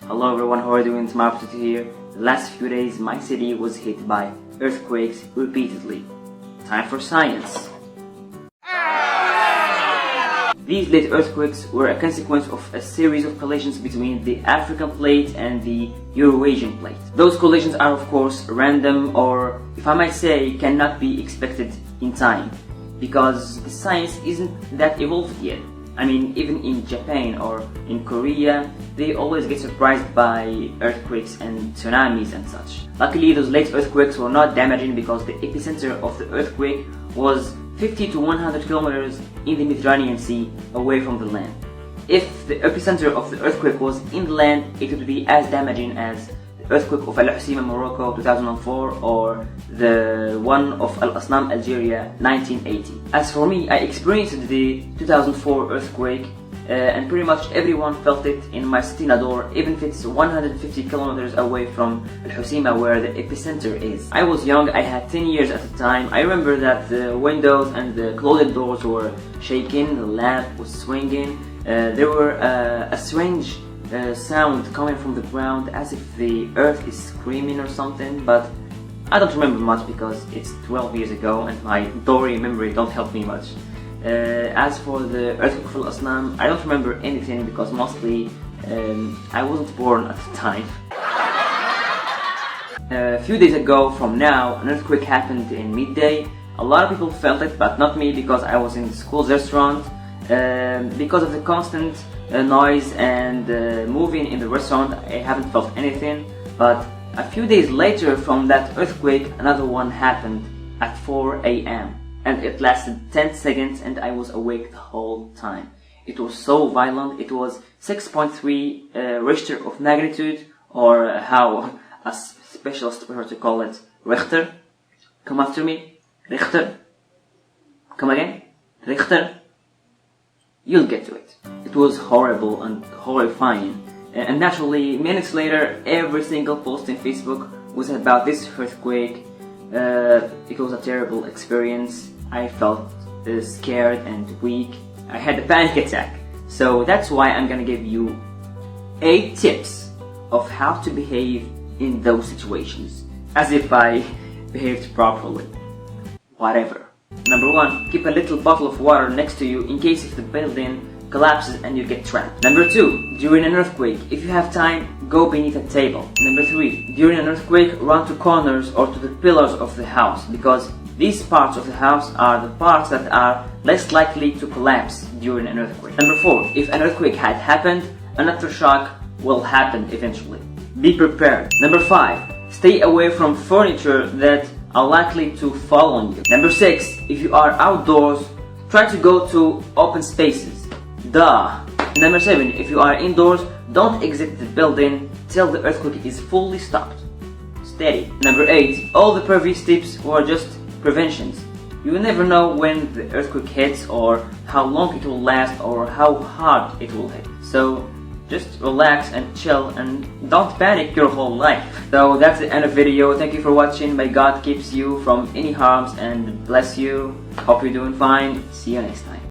Hello everyone, how are you doing? It's Marvin here. The last few days my city was hit by earthquakes repeatedly. Time for science. These late earthquakes were a consequence of a series of collisions between the African plate and the Eurasian plate. Those collisions are of course random, or if I might say, cannot be expected in time, because the science isn't that evolved yet. I mean, even in Japan or in Korea, they always get surprised by earthquakes and tsunamis and such. Luckily, those late earthquakes were not damaging because the epicenter of the earthquake was 50 to 100 kilometers in the Mediterranean Sea away from the land. If the epicenter of the earthquake was in the land, it would be as damaging as the earthquake of Al-Hoceima, Morocco 2004, or the one of Al-Asnam, Algeria 1980. As for me, I experienced the 2004 earthquake and pretty much everyone felt it in my city Nador, even if it's 150 kilometers away from Al-Hoceima where the epicenter is. I was young, I had 10 years at the time. I remember that the windows and the closed doors were shaking, the lamp was swinging. There were a strange sound coming from the ground as if the earth is screaming or something, but I don't remember much because it's 12 years ago and my dory memory don't help me much. As for the earthquake of Al-Asnam, I don't remember anything because mostly I wasn't born at the time. A few days ago from now, an earthquake happened in midday. A lot of people felt it, but not me because I was in the school's restaurant. Because of the constant noise and moving in the restaurant, I haven't felt anything. But a few days later from that earthquake, another one happened at 4 a.m. and it lasted 10 seconds and I was awake the whole time. It was so violent. It was 6.3 Richter of magnitude, or how a specialist prefer to call it, Richter. Come after me. Richter. Come again. Richter. You'll get to it. It was horrible and horrifying. And naturally, minutes later, every single post in Facebook was about this earthquake. It was a terrible experience. I felt scared and weak. I had a panic attack. So that's why I'm gonna give you 8 tips of how to behave in those situations, as if I behaved properly. Whatever. Number 1, keep a little bottle of water next to you in case if the building collapses and you get trapped. Number 2, during an earthquake, if you have time, go beneath a table. Number 3, during an earthquake, run to corners or to the pillars of the house, because these parts of the house are the parts that are less likely to collapse during an earthquake. Number 4, if an earthquake had happened, an aftershock will happen eventually. Be prepared. Number 5, stay away from furniture that are likely to fall on you. Number 6, if you are outdoors, try to go to open spaces. Duh. Number 7, if you are indoors, don't exit the building till the earthquake is fully stopped. Steady. Number 8, all the previous tips were just preventions. You will never know when the earthquake hits, or how long it will last, or how hard it will hit. So just relax and chill and don't panic your whole life. So that's the end of the video. Thank you for watching. May God keeps you from any harms and bless you. Hope you're doing fine. See you next time.